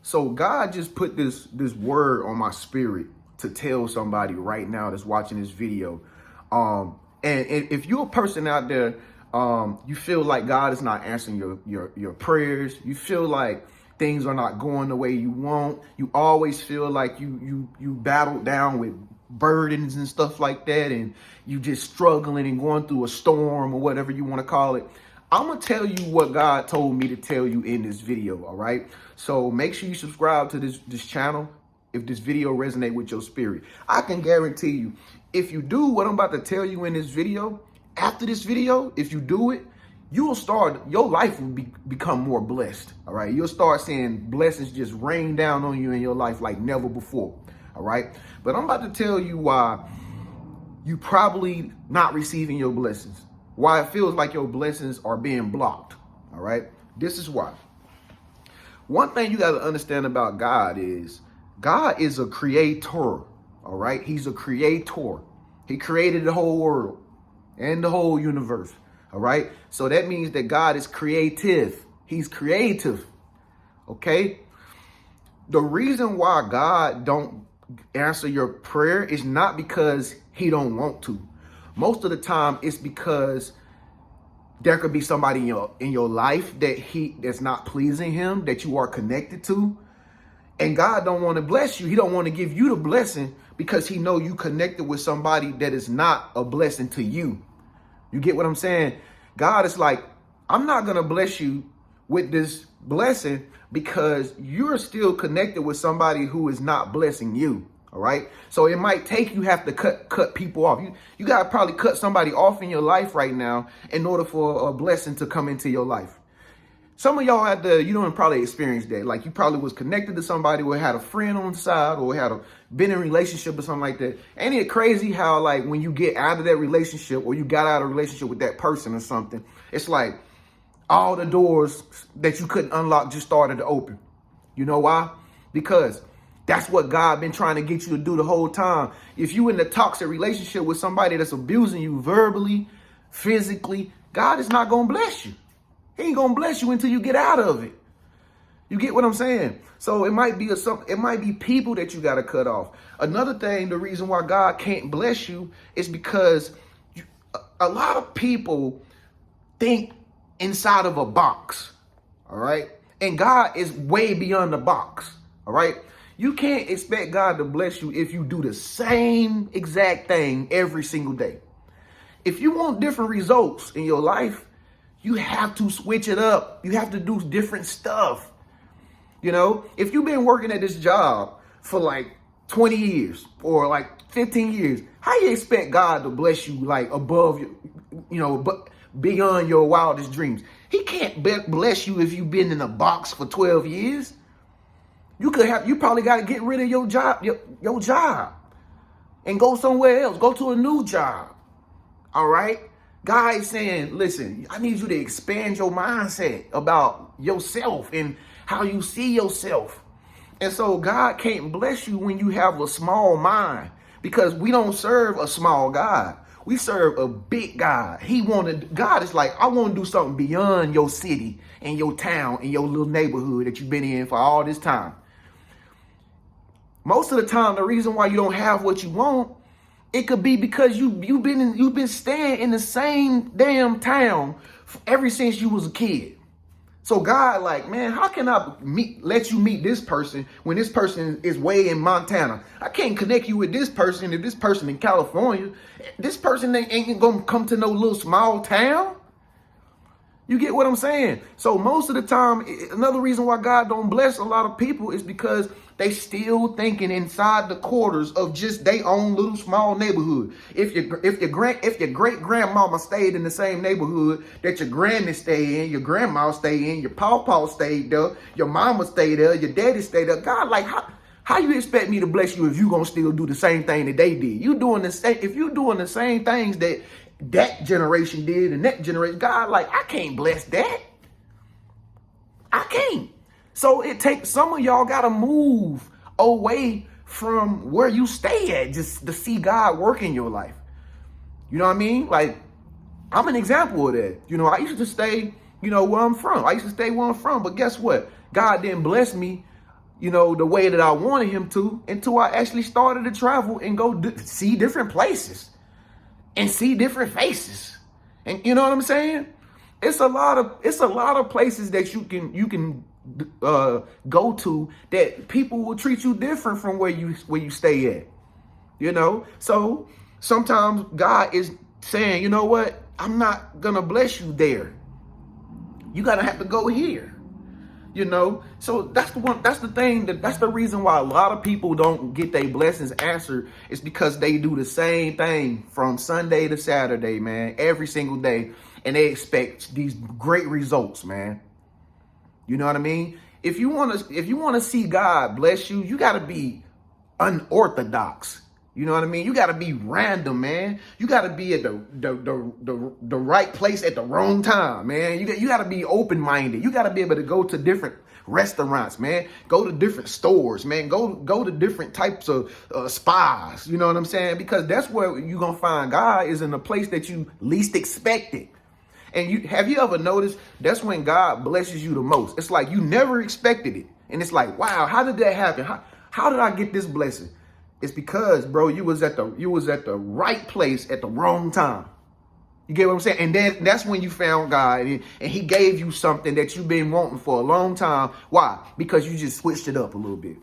So God just put this word on my spirit to tell somebody right now that's watching this video. And if you're a person out there, you feel like God is not answering your prayers. You feel like things are not going the way you want. You always feel like you battled down with burdens and stuff like that, and you just struggling and going through a storm or whatever you want to call it. I'm going to tell you what God told me to tell you in this video, all right? So make sure you subscribe to this channel if this video resonates with your spirit. I can guarantee you, if you do what I'm about to tell you in this video, after this video, if you do it, your life will become more blessed, all right? You'll start seeing blessings just rain down on you in your life like never before, all right? But I'm about to tell you why you probably not receiving your blessings. Why it feels like your blessings are being blocked, all right? This is why. One thing you got to understand about God is a creator, all right? He's a creator. He created the whole world and the whole universe, all right? So that means that God is creative. He's creative, okay? The reason why God don't answer your prayer is not because he don't want to. Most of the time, it's because there could be somebody in your life that's not pleasing him, that you are connected to. And God don't want to bless you. He don't want to give you the blessing because he know you connected with somebody that is not a blessing to you. You get what I'm saying? God is like, I'm not going to bless you with this blessing because you're still connected with somebody who is not blessing you. All right. So it might take you have to cut people off. You got to probably cut somebody off in your life right now in order for a blessing to come into your life. Some of y'all you don't probably experience that. Like you probably was connected to somebody or had a friend on the side or been in a relationship or something like that. Ain't it crazy how like when you get out of that relationship or you got out of a relationship with that person or something, it's like all the doors that you couldn't unlock just started to open. You know why? Because that's what God been trying to get you to do the whole time. If you in a toxic relationship with somebody that's abusing you verbally, physically, God is not going to bless you. He ain't going to bless you until you get out of it. You get what I'm saying? So it might be people that you got to cut off. Another thing, the reason why God can't bless you is because a lot of people think inside of a box. All right. And God is way beyond the box. All right. You can't expect God to bless you if you do the same exact thing every single day. If you want different results in your life, you have to switch it up. You have to do different stuff. You know, if you've been working at this job for like 20 years or like 15 years, how you expect God to bless you like above, but beyond your wildest dreams? He can't bless you if you've been in a box for 12 years. You probably got to get rid of your job, your job and go somewhere else. Go to a new job. All right. God is saying, listen, I need you to expand your mindset about yourself and how you see yourself. And so God can't bless you when you have a small mind because we don't serve a small God. We serve a big God. God is like, I want to do something beyond your city and your town and your little neighborhood that you've been in for all this time. Most of the time, the reason why you don't have what you want, it could be because you've been staying in the same damn town ever since you was a kid. So God, like, man, how can I let you meet this person when this person is way in Montana? I can't connect you with this person if this person in California. This person ain't gonna come to no little small town. You get what I'm saying? So most of the time, another reason why God don't bless a lot of people is because they still thinking inside the quarters of just their own little small neighborhood. If your great grandmama stayed in the same neighborhood that your granny stayed in, your grandma stayed in, your pawpaw stayed there, your mama stayed there, your daddy stayed there. God, like how you expect me to bless you if you gonna still do the same thing that they did? If you doing the same things that generation did and that generation, God, like, I can't bless that. I can't. So it takes some of y'all got to move away from where you stay at just to see God work in your life. You know what I mean? Like, I'm an example of that. You know, I used to stay, where I'm from. But guess what? God didn't bless me, the way that I wanted him to, until I actually started to travel and go see different places and see different faces. And you know what I'm saying? It's a lot of places that you can go to that people will treat you different from where you stay at. So sometimes God is saying, you know what? I'm not gonna bless you there. You gotta have to go here. So that's the reason why a lot of people don't get their blessings answered. It's because they do the same thing from Sunday to Saturday, man, every single day, and they expect these great results, man. You know what I mean? If you want to see God bless you, you got to be unorthodox. You know what I mean? You got to be random, man. You got to be at the right place at the wrong time, man. You got to be open-minded. You got to be able to go to different restaurants, man. Go to different stores, man. Go to different types of spas. You know what I'm saying? Because that's where you're going to find God, is in a place that you least expect it. And have you ever noticed that's when God blesses you the most? It's like you never expected it. And it's like, wow, how did that happen? How did I get this blessing? It's because, bro, you was at the right place at the wrong time. You get what I'm saying? And then that's when you found God, and he gave you something that you've been wanting for a long time. Why? Because you just switched it up a little bit.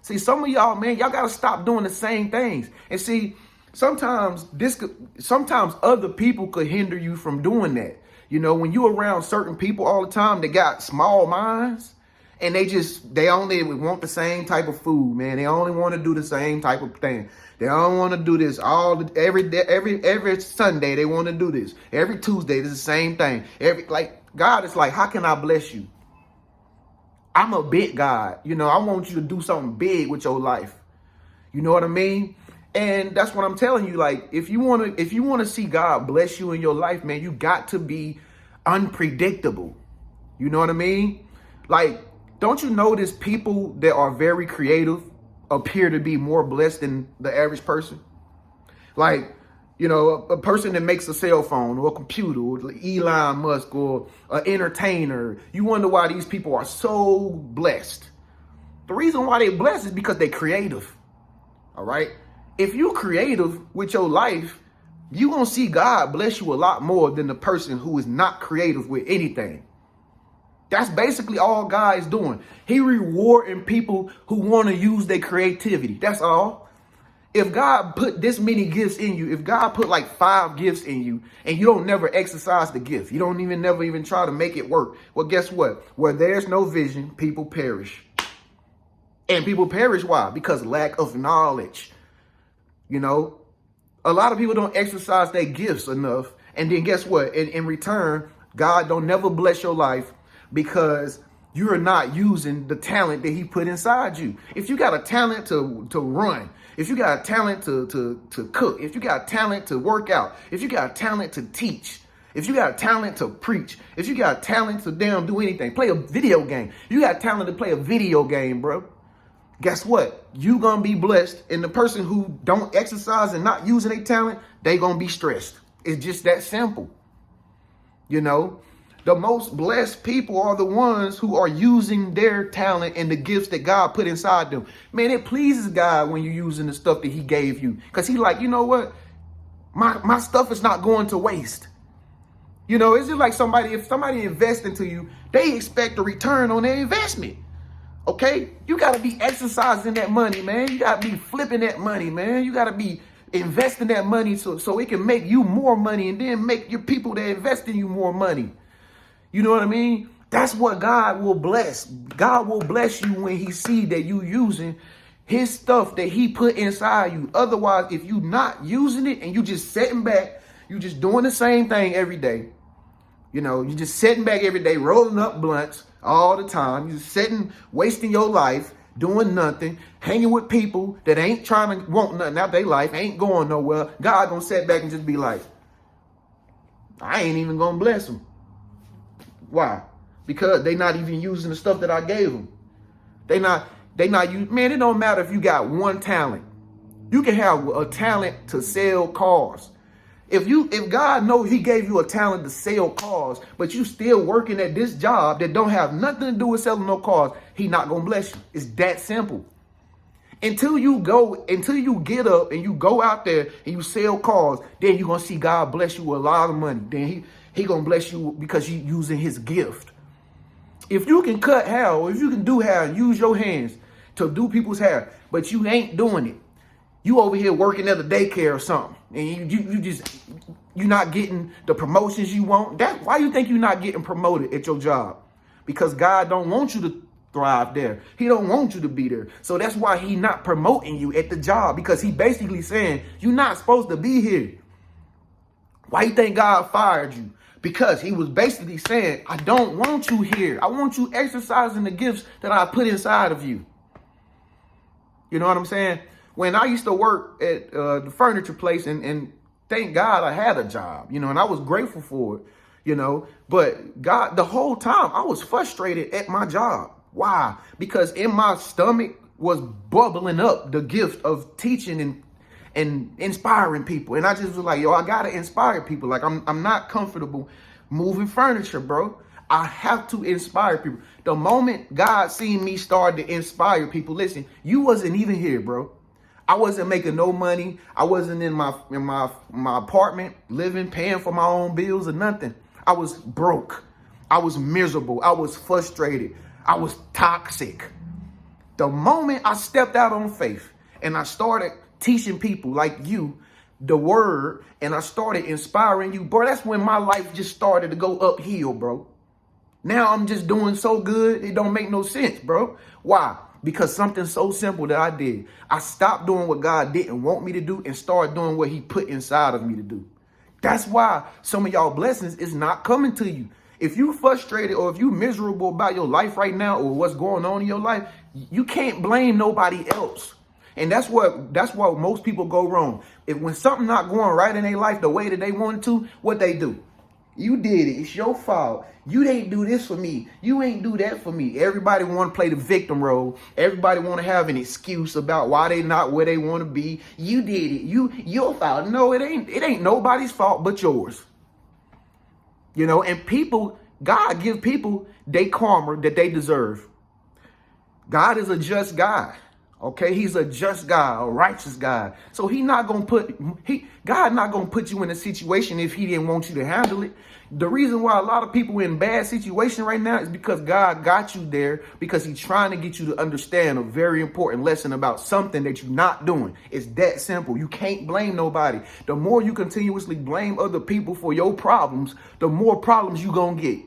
See, some of y'all, man, y'all got to stop doing the same things. And see, sometimes other people could hinder you from doing that. When you're around certain people all the time that got small minds, and they only want the same type of food, man. They only want to do the same type of thing. They don't want to do this every Sunday. They want to do this every Tuesday. It's the same thing. God is like, how can I bless you? I'm a big God. I want you to do something big with your life. You know what I mean? And that's what I'm telling you. Like, if you want to see God bless you in your life, man, you got to be unpredictable. You know what I mean? Like, don't you notice people that are very creative appear to be more blessed than the average person? Like, a person that makes a cell phone or a computer, or Elon Musk, or an entertainer. You wonder why these people are so blessed. The reason why they're blessed is because they're creative. All right? If you're creative with your life, you're going to see God bless you a lot more than the person who is not creative with anything. That's basically all God is doing. He rewarding people who want to use their creativity. That's all. If God put this many gifts in you, if God put like 5 gifts in you, and you don't never exercise the gift, you don't never even try to make it work. Well, guess what? Where there's no vision, people perish. And people perish, why? Because lack of knowledge. A lot of people don't exercise their gifts enough. And then guess what? In return, God don't never bless your life, because you're not using the talent that he put inside you. If you got a talent to run, if you got a talent to cook, if you got a talent to work out, if you got a talent to teach, if you got a talent to preach, if you got a talent to do anything, play a video game. You got talent to play a video game, bro. Guess what? You gonna be blessed. And the person who don't exercise and not using their talent, they gonna be stressed. It's just that simple. The most blessed people are the ones who are using their talent and the gifts that God put inside them. Man, it pleases God when you're using the stuff that he gave you. Because he's like, you know what? My stuff is not going to waste. It's just like if somebody invests into you, they expect a return on their investment. Okay? You got to be exercising that money, man. You got to be flipping that money, man. You got to be investing that money so it can make you more money, and then make your people that invest in you more money. You know what I mean? That's what God will bless. God will bless you when he see that you using his stuff that he put inside you. Otherwise, if you not using it and you just sitting back, you just doing the same thing every day. You just sitting back every day, rolling up blunts all the time. You just sitting, wasting your life, doing nothing, hanging with people that ain't trying to want nothing out their life, ain't going nowhere. God gonna sit back and just be like, I ain't even gonna bless them. Why? Because they not even using the stuff that I gave them. They not use. Man, it don't matter if you got one talent. You can have a talent to sell cars. If God knows he gave you a talent to sell cars, but you still working at this job that don't have nothing to do with selling no cars, he not gonna bless you. It's that simple. Until you get up and you go out there and you sell cars, then you're gonna see God bless you with a lot of money. Then he gonna bless you because you using his gift. If you can cut hair, or if you can do hair and use your hands to do people's hair, but you ain't doing it, you over here working at a daycare or something, and you're not getting the promotions you want. That's why you think you're not getting promoted at your job, because God don't want you to thrive there. He don't want you to be there. So that's why he not promoting you at the job, because he basically saying you're not supposed to be here. Why you think God fired you? Because he was basically saying, I don't want you here. I want you exercising the gifts that I put inside of you. You know what I'm saying? When I used to work at the furniture place, and thank God I had a job, you know, and I was grateful for it, you know, but God, the whole time I was frustrated at my job. Why? Because in my stomach was bubbling up the gift of teaching and inspiring people. And I just was like, yo, I got to inspire people. Like, I'm not comfortable moving furniture, bro. I have to inspire people. The moment God seen me start to inspire people, listen, you wasn't even here, bro. I wasn't making no money. I wasn't in my apartment living, paying for my own bills or nothing. I was broke. I was miserable. I was frustrated. I was toxic. The moment I stepped out on faith and I started teaching people like you the word, and I started inspiring you, bro, that's when my life just started to go uphill, bro. Now I'm just doing so good, it don't make no sense, bro. Why? Because something so simple that I did. I stopped doing what God didn't want me to do and started doing what he put inside of me to do. That's why some of y'all blessings is not coming to you. If you frustrated or if you miserable about your life right now or what's going on in your life, you can't blame nobody else. And that's what most people go wrong. When something not going right in their life the way that they wanted to, what they do? You did it. It's your fault. You didn't do this for me. You ain't do that for me. Everybody want to play the victim role. Everybody want to have an excuse about why they not where they want to be. You did it. Your fault. No, it ain't. It ain't nobody's fault but yours. You know, and people, God give people their karma that they deserve. God is a just God. Okay, he's a just God, a righteous God. So God not gonna put you in a situation if he didn't want you to handle it. The reason why a lot of people in bad situation right now is because God got you there because he's trying to get you to understand a very important lesson about something that you're not doing. It's that simple. You can't blame nobody. The more you continuously blame other people for your problems, the more problems you're gonna get.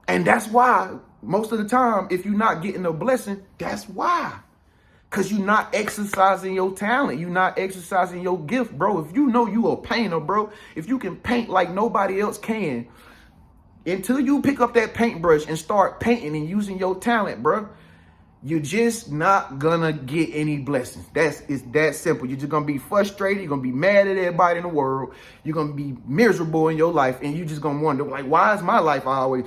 And that's why most of the time, if you're not getting a blessing, that's why. Because you're not exercising your talent. You're not exercising your gift, bro. If you know you a painter, bro, if you can paint like nobody else can, until you pick up that paintbrush and start painting and using your talent, bro, you're just not gonna get any blessings. It's that simple. You're just gonna be frustrated. You're gonna be mad at everybody in the world. You're gonna be miserable in your life, and you're just gonna wonder, like, why is my life always?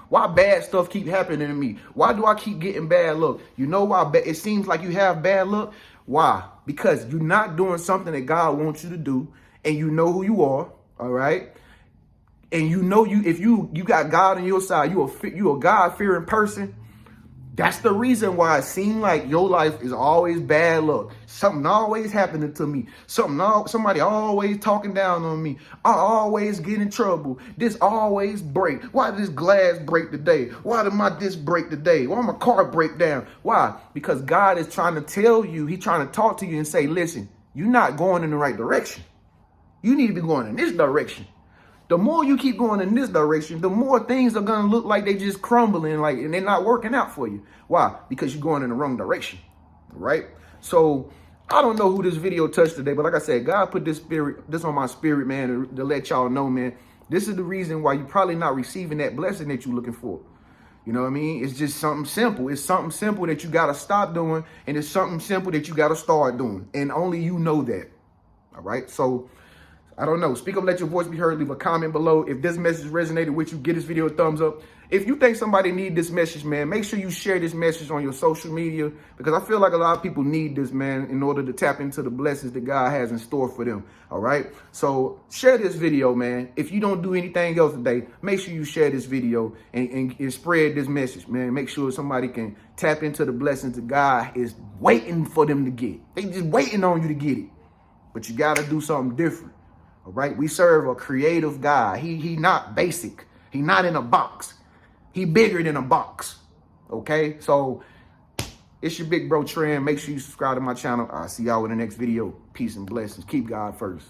Why bad stuff keep happening to me? Why do I keep getting bad luck? You know why it seems like you have bad luck? Why? Because you're not doing something that God wants you to do, and you know who you are. All right. And you know if you got God on your side, you a God-fearing person. That's the reason why it seems like your life is always bad luck. Something always happening to me. Somebody always talking down on me. I always get in trouble. This always break. Why did this glass break today? Why did my disc break today? Why did my car break down? Why? Because God is trying to tell you, he's trying to talk to you and say, listen, you're not going in the right direction. You need to be going in this direction. The more you keep going in this direction, the more things are going to look like they just crumbling, and they're not working out for you. Why? Because you're going in the wrong direction, right? So I don't know who this video touched today, but like I said, God put this on my spirit, man, to let y'all know, man, this is the reason why you're probably not receiving that blessing that you're looking for. You know what I mean? It's just something simple. It's something simple that you got to stop doing, and it's something simple that you got to start doing, and only you know that, all right? So I don't know. Speak up, let your voice be heard. Leave a comment below. If this message resonated with you, give this video a thumbs up. If you think somebody need this message, man, make sure you share this message on your social media, because I feel like a lot of people need this, man, in order to tap into the blessings that God has in store for them. All right. So share this video, man. If you don't do anything else today, make sure you share this video and spread this message, man. Make sure somebody can tap into the blessings that God is waiting for them to get. They just waiting on you to get it. But you got to do something different. All right. We serve a creative God. He not basic. He not in a box. He bigger than a box. Okay. So it's your big bro Trend. Make sure you subscribe to my channel. I'll see y'all in the next video. Peace and blessings. Keep God first.